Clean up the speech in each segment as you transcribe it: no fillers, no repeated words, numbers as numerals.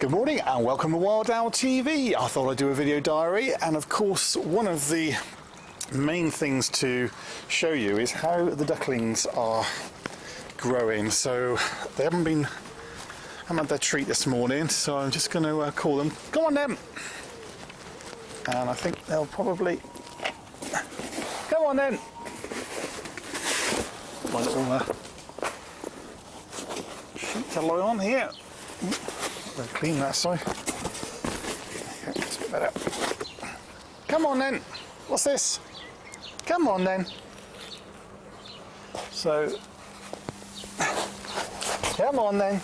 Good morning and welcome to Wild Owl TV. I thought I'd do a video diary, and of course one of the main things to show you is how the ducklings are growing. So they haven't had their treat this morning, so I'm just going to call them. Come on then! And I think they'll probably... Come on then! My little sheet to lie on here. Better clean that side. Okay, that's a bit better. Come on then! What's this? Come on then! So, come on then!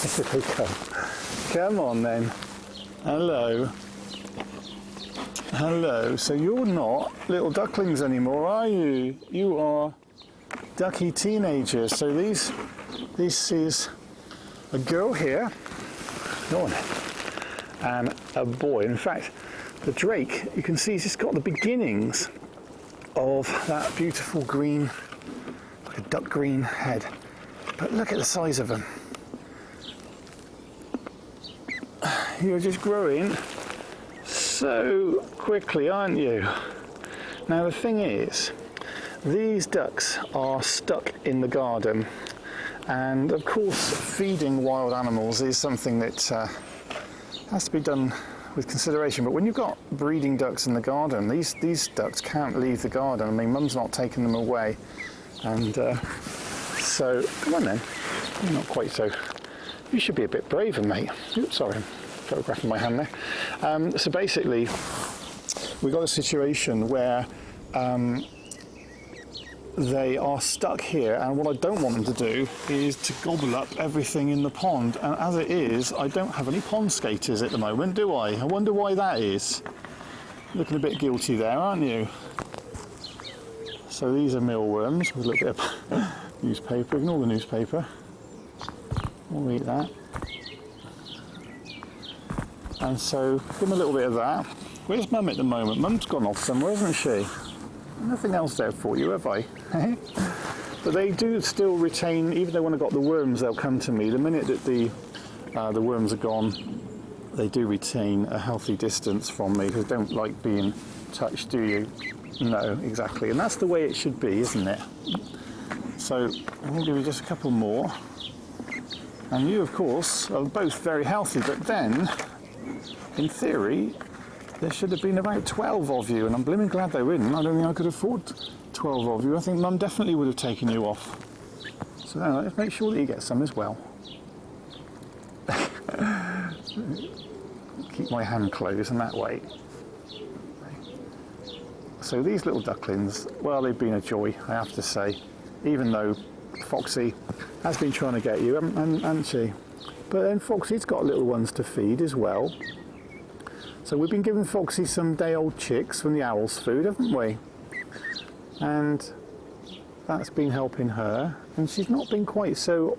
Here they go. Come on then! Hello. Hello. So you're not little ducklings anymore, are you? You are ducky teenagers. So this is a girl here, go on, and a boy. In fact, the drake, you can see, he's just got the beginnings of that beautiful green, like a duck green head. But look at the size of them. You're just growing so quickly, aren't you? Now the thing is, these ducks are stuck in the garden, and of course feeding wild animals is something that has to be done with consideration. But when you've got breeding ducks in the garden, these ducks can't leave the garden. I mean, Mum's not taking them away, and so come on then. You're not quite so. You should be a bit braver, mate. Oops, sorry, I'm photographing my hand there. So basically, we've got a situation where they are stuck here, and what I don't want them to do is to gobble up everything in the pond. And as it is, I don't have any pond skaters at the moment, do I? I wonder why that is. Looking a bit guilty there, aren't you? So these are mealworms with a little bit of newspaper. Ignore the newspaper. We'll eat that. And so give them a little bit of that. Where's Mum at the moment? Mum's gone off somewhere, hasn't she? Nothing else there for you, have I? But they do still retain, even though when I've got the worms, they'll come to me. The minute that the worms are gone, they do retain a healthy distance from me, because they don't like being touched, do you? No, exactly. And that's the way it should be, isn't it? So I'm going to give you just a couple more. And you, of course, are both very healthy, but then, in theory, there should have been about 12 of you, and I'm blooming glad they didn't. I don't think I could afford 12 of you. I think Mum definitely would have taken you off. So now let's make sure that you get some as well. Keep my hand closed, and that way. So these little ducklings, well, they've been a joy, I have to say. Even though Foxy has been trying to get you, hasn't she? But then Foxy's got little ones to feed as well. So we've been giving Foxy some day-old chicks from the owl's food, haven't we? And that's been helping her. And she's not been quite so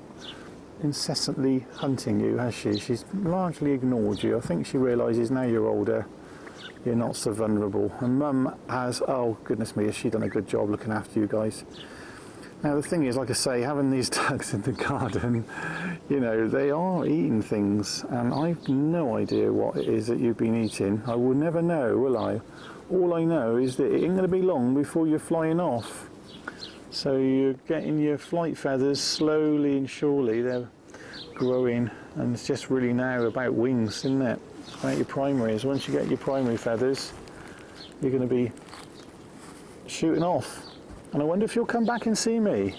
incessantly hunting you, has she? She's largely ignored you. I think she realises now you're older, you're not so vulnerable. And Mum has, oh goodness me, has she done a good job looking after you guys. Now the thing is, like I say, having these ducks in the garden, you know, they are eating things, and I've no idea what it is that you've been eating. I will never know, will I? All I know is that it ain't going to be long before you're flying off. So you're getting your flight feathers slowly and surely, they're growing, and it's just really now about wings, isn't it? About your primaries. Once you get your primary feathers, you're going to be shooting off. And I wonder if you'll come back and see me.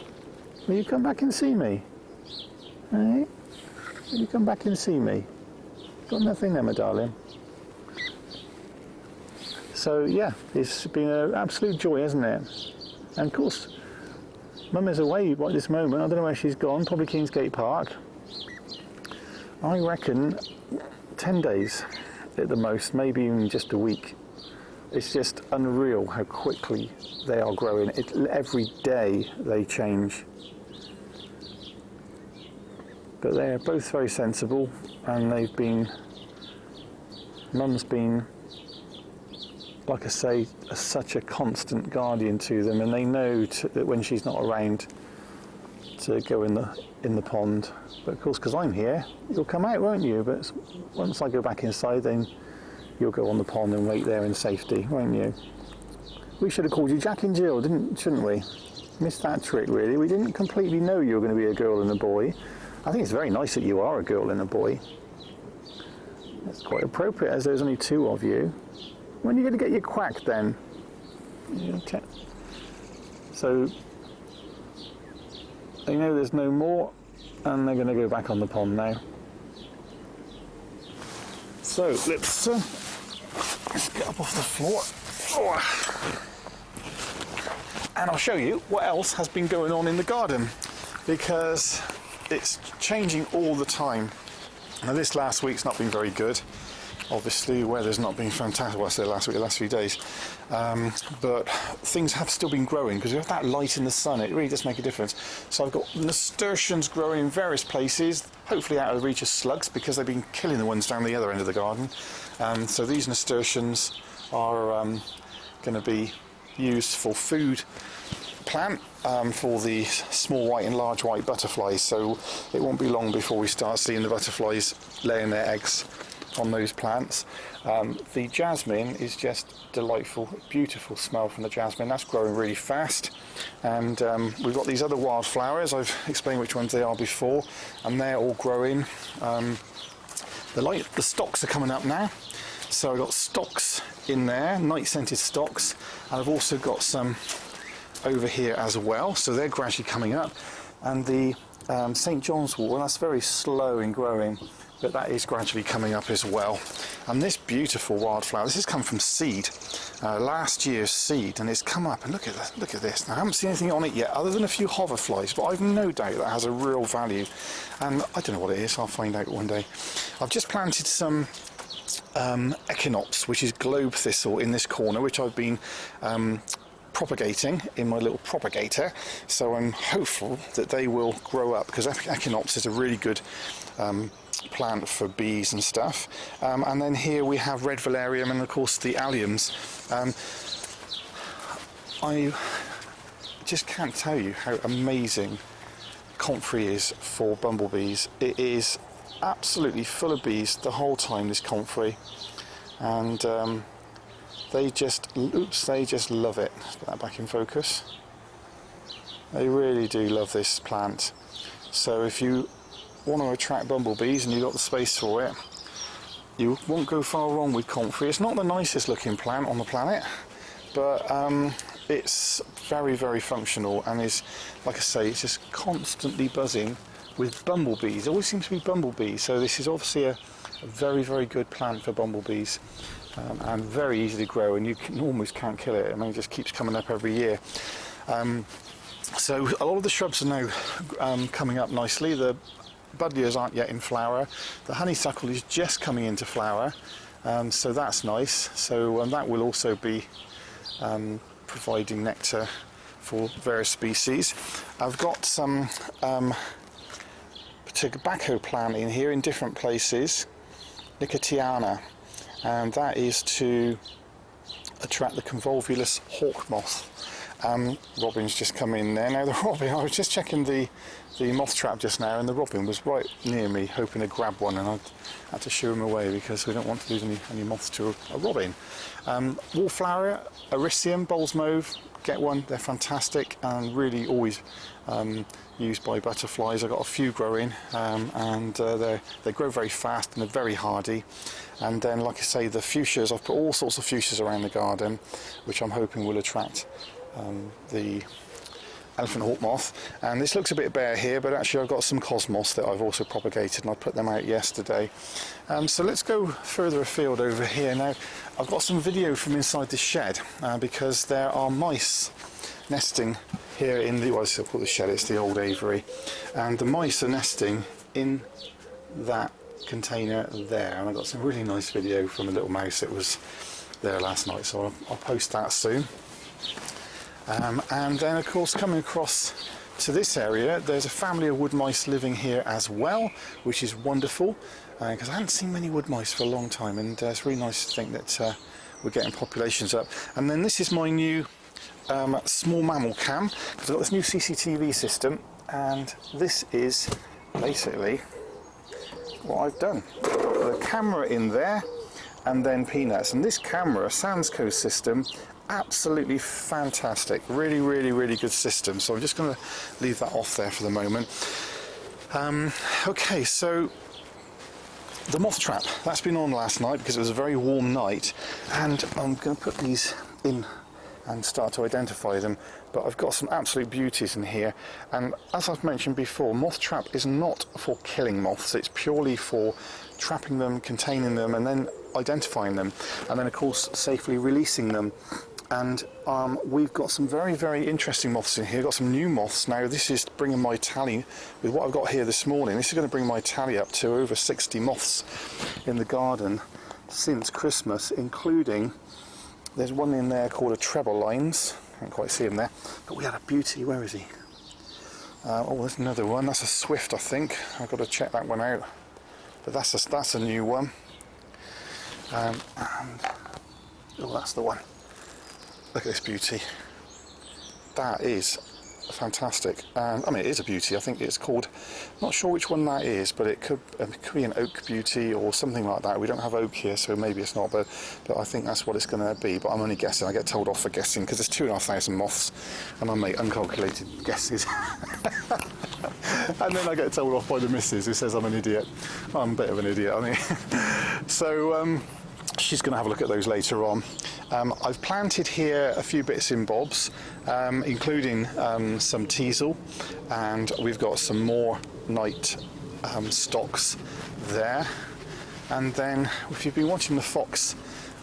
Will you come back and see me? Hey? Will you come back and see me? Got nothing there, my darling. So yeah, it's been an absolute joy, hasn't it? And of course, Mum is away right this moment. I don't know where she's gone, probably Kingsgate Park. I reckon 10 days at the most, maybe even just a week. It's just unreal how quickly they are growing. Every day they change. But they're both very sensible, and they've been, Mum's been, like I say, such a constant guardian to them, and they know that when she's not around to go in in the pond, but of course because I'm here you'll come out, won't you? But once I go back inside, then you'll go on the pond and wait there in safety, won't you? We should have called you Jack and Jill, shouldn't we? Missed that trick really. We didn't completely know you were going to be a girl and a boy. I think it's very nice that you are a girl and a boy. It's quite appropriate as there's only two of you. When are you going to get your quack then? Okay. So they know there's no more and they're going to go back on the pond now. So let's get up off the floor. And I'll show you what else has been going on in the garden, because it's changing all the time. Now this last week's not been very good. Obviously weather's not been fantastic. Well, I say last week, the last few days. But things have still been growing because we have that light in the sun. It really does make a difference. So I've got nasturtiums growing in various places, hopefully out of the reach of slugs because they've been killing the ones down the other end of the garden. So these nasturtiums are going to be used for food plant for the small white and large white butterflies, so it won't be long before we start seeing the butterflies laying their eggs on those plants. The jasmine is just delightful, beautiful smell from the jasmine. That's growing really fast, and we've got these other wildflowers. I've explained which ones they are before, and they're all growing. The stalks are coming up now, so I've got stalks in there, night scented stalks, and I've also got some over here as well, so they're gradually coming up. And the St. John's wort, well, that's very slow in growing, but that is gradually coming up as well. And this beautiful wildflower, this has come from seed, last year's seed, and it's come up, and look at this. Now, I haven't seen anything on it yet other than a few hoverflies, but I've no doubt that has a real value, and I don't know what it is. I'll find out one day. I've just planted some echinops, which is globe thistle, in this corner, which I've been propagating in my little propagator, so I'm hopeful that they will grow up, because echinops is a really good plant for bees and stuff. And then here we have red valerium and of course the alliums. I just can't tell you how amazing comfrey is for bumblebees. It is absolutely full of bees the whole time, this comfrey, and they just love it. Let's put that back in focus. They really do love this plant. So if you want to attract bumblebees and you've got the space for it, you won't go far wrong with comfrey. It's not the nicest looking plant on the planet, but it's very, very functional, and is, like I say, it's just constantly buzzing with bumblebees. There always seems to be bumblebees, so this is obviously a very, very good plant for bumblebees, and very easy to grow, and you almost can't kill it. I mean, it just keeps coming up every year. So a lot of the shrubs are now coming up nicely. The buddleias aren't yet in flower. The honeysuckle is just coming into flower, so that's nice. So that will also be providing nectar for various species. I've got some tobacco plant in here in different places, Nicotiana, and that is to attract the convolvulus hawk moth. Robin's just come in there. Now the robin, I was just checking the moth trap just now, and the robin was right near me hoping to grab one, and I had to shoo him away because we don't want to lose any moths to a robin. Wallflower, Ericium, Bowles mauve, get one. They're fantastic and really always used by butterflies. I've got a few growing, and they grow very fast and they're very hardy. And then, like I say, the fuchsias, I've put all sorts of fuchsias around the garden, which I'm hoping will attract the elephant hawk moth. And this looks a bit bare here, but actually I've got some cosmos that I've also propagated, and I put them out yesterday. So let's go further afield over here. Now I've got some video from inside the shed, because there are mice nesting here in the, well, I still call the shed, it's the old aviary, and the mice are nesting in that container there, and I got some really nice video from a little mouse that was there last night, so I'll post that soon. And then of course coming across to this area, there's a family of wood mice living here as well, which is wonderful, because I hadn't seen many wood mice for a long time, and it's really nice to think that we're getting populations up. And then this is my new small mammal cam, because I've got this new CCTV system, And this is basically what I've done. The camera in there, and then peanuts. And this camera, Sansco system, absolutely fantastic. Really, really, really good system. So I'm just going to leave that off there for the moment. Okay, so the moth trap, that's been on last night because it was a very warm night, and I'm going to put these in and start to identify them. But I've got some absolute beauties in here, and as I've mentioned before, moth trap is not for killing moths. It's purely for trapping them, containing them, and then identifying them, and then of course safely releasing them. And we've got some very, very interesting moths in here. Got some new moths now. This is bringing my tally, with what I've got here this morning, this is going to bring my tally up to over 60 moths in the garden since Christmas, including, there's one in there called a treble lines. Can't quite see him there, but we had a beauty. Where is he? Oh, there's another one. That's a swift, I think. I've got to check that one out. But that's a new one. And oh, that's the one. Look at this beauty. That is fantastic. And I mean, it is a beauty. I think it's called, not sure which one that is, but it could be an oak beauty or something like that. We don't have oak here, so maybe it's not, but I think that's what it's going to be. But I'm only guessing. I get told off for guessing because there's 2,500 moths, and I make uncalculated guesses. And then I get told off by the missus, who says I'm an idiot. I'm a bit of an idiot, I mean. So she's going to have a look at those later on. I've planted here a few bits and bobs, including some teasel, and we've got some more night stocks there. And then, if you've been watching the fox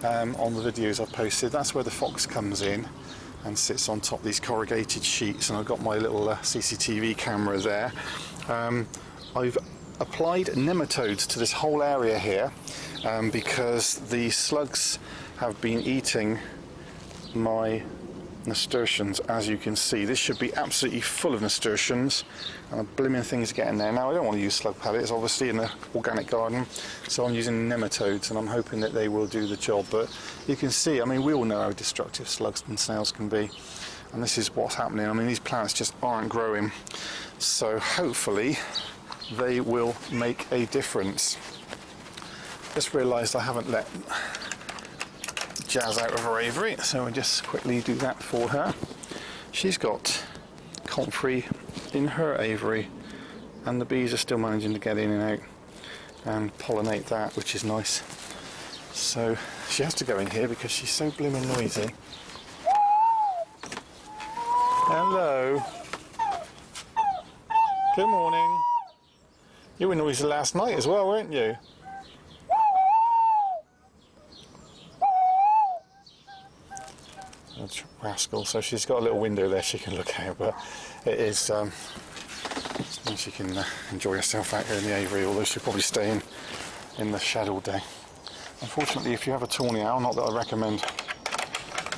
on the videos I've posted, that's where the fox comes in and sits on top of these corrugated sheets, and I've got my little CCTV camera there. I've applied nematodes to this whole area here because the slugs have been eating my nasturtiums, as you can see. This should be absolutely full of nasturtiums, and the blooming things get in there. Now, I don't want to use slug pellets, obviously, in the organic garden, so I'm using nematodes, and I'm hoping that they will do the job. But you can see, I mean, we all know how destructive slugs and snails can be, and this is what's happening. I mean, these plants just aren't growing, so hopefully they will make a difference. Just realised I haven't let Jazz out of her aviary, so we'll just quickly do that for her. She's got comfrey in her aviary, and the bees are still managing to get in and out and pollinate that, which is nice. So she has to go in here because she's so blooming noisy. Hello. Good morning. You were noisy last night as well, weren't you? Rascal. So she's got a little window there she can look out, but it is she can enjoy herself out here in the aviary, although she'll probably stay in the shed all day. Unfortunately, if you have a tawny owl, not that I recommend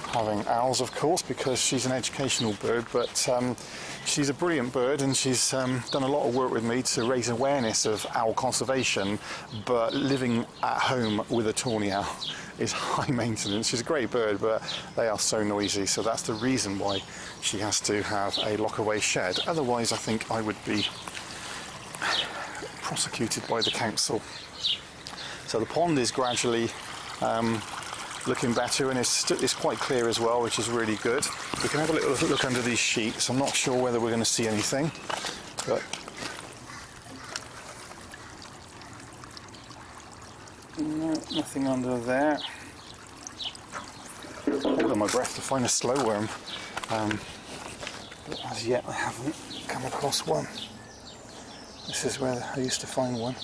having owls, of course, because she's an educational bird, but she's a brilliant bird, and she's done a lot of work with me to raise awareness of owl conservation. But living at home with a tawny owl is high maintenance. She's a great bird, but they are so noisy, so that's the reason why she has to have a lock-away shed. Otherwise, I think I would be prosecuted by the council. So the pond is gradually looking better, and it's quite clear as well, which is really good. We can have a little look under these sheets. I'm not sure whether we're going to see anything, but no, nothing under there. Hold on my breath to find a slow worm, but as yet I haven't come across one. This is where I used to find one.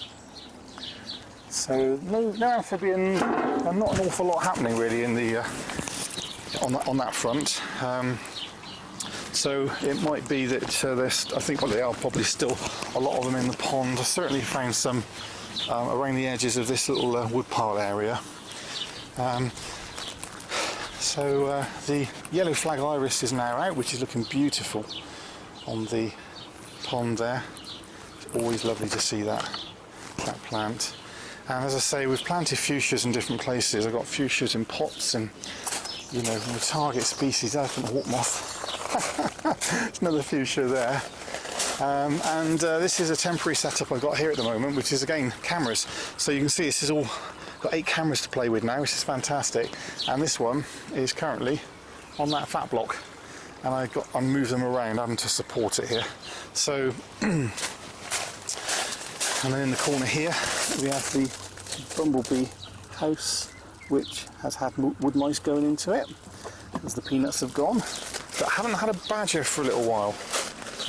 So no amphibian, and not an awful lot happening really in the on that front. So it might be that there's, I think, well, there are probably still a lot of them in the pond. I certainly found some around the edges of this little woodpile area. So the yellow flag iris is now out, which is looking beautiful on the pond there. It's always lovely to see that plant. And as I say, we've planted fuchsias in different places. I've got fuchsias in pots, and you know, the target species, elephant hawk moth. There's another fuchsia there. This is a temporary setup I've got here at the moment, which is again cameras. So you can see this is all got 8 cameras to play with now, which is fantastic. And this one is currently on that fat block, and I move them around having to support it here. So and then in the corner here we have the bumblebee house, which has had wood mice going into it as the peanuts have gone. But I haven't had a badger for a little while.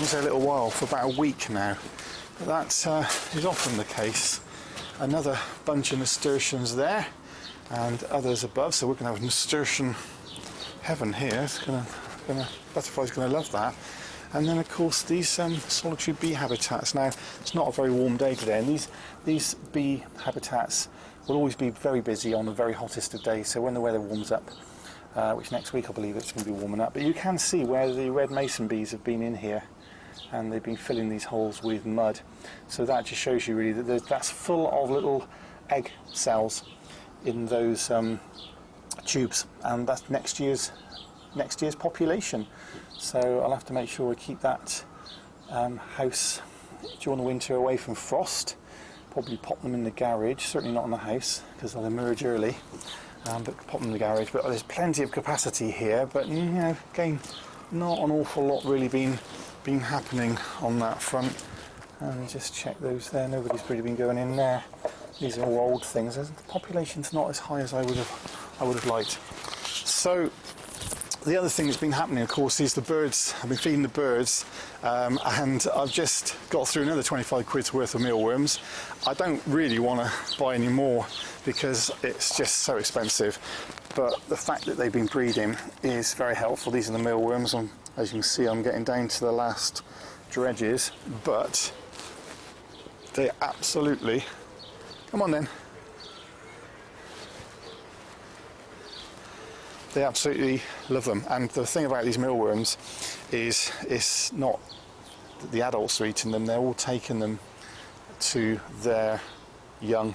I say a little while, for about a week now. But that is often the case. Another bunch of nasturtiums there, and others above. So we're going to have nasturtium heaven here. Butterfly's going to love that. And then of course these solitary bee habitats. Now it's not a very warm day today, and these bee habitats will always be very busy on the very hottest of days. So when the weather warms up, which next week I believe it's going to be warming up, but you can see where the red mason bees have been in here, and they've been filling these holes with mud. So that just shows you really that that's full of little egg cells in those tubes, and that's next year's population. So I'll have to make sure we keep that house during the winter away from frost. Probably pop them in the garage, certainly not in the house because they'll emerge early, but pop them in the garage. But there's plenty of capacity here, but you know, again, not an awful lot really been happening on that front. And just check those there, nobody's really been going in there. These are all old things. The population's not as high as I would have liked. So the other thing that's been happening, of course, is the birds. I've been feeding the birds, and I've just got through another 25 quid's worth of mealworms. I don't really want to buy any more because it's just so expensive. But the fact that they've been breeding is very helpful. These are the mealworms. As you can see, I'm getting down to the last dredges, but they absolutely... Come on then. They absolutely love them. And the thing about these mealworms is it's not that the adults are eating them, they're all taking them to their young.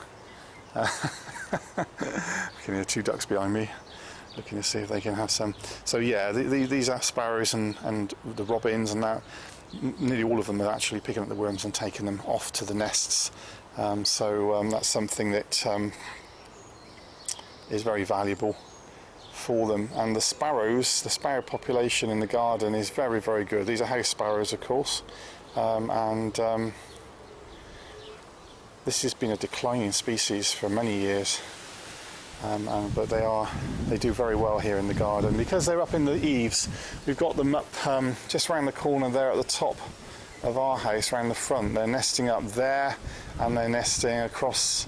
Can hear 2 ducks behind me looking to see if they can have some. So yeah, these are sparrows and the robins and that, nearly all of them are actually picking up the worms and taking them off to the nests. That's something that is very valuable for them. And the sparrow population in the garden is very, very good. These are house sparrows, of course, this has been a declining species for many years, but they do very well here in the garden because they're up in the eaves. We've got them up just around the corner there at the top of our house, around the front. They're nesting up there, and they're nesting across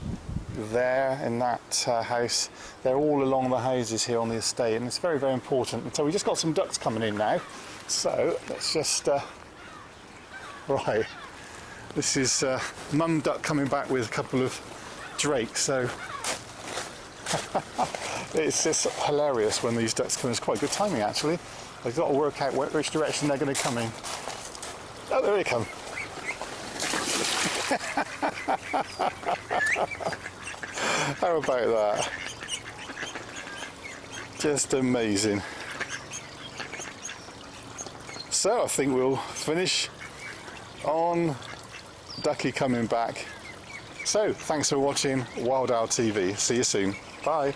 there in that house. They're all along the houses here on the estate, and it's very, very important. And so we just got some ducks coming in now, so let's just right, this is mum duck coming back with a couple of drakes, so it's just hilarious when these ducks come in. It's quite good timing actually. I've got to work out which direction they're going to come in. Oh, there they come. How about that? Just amazing. So I think we'll finish on Ducky coming back. So thanks for watching Wild Owl TV. See you soon. Bye.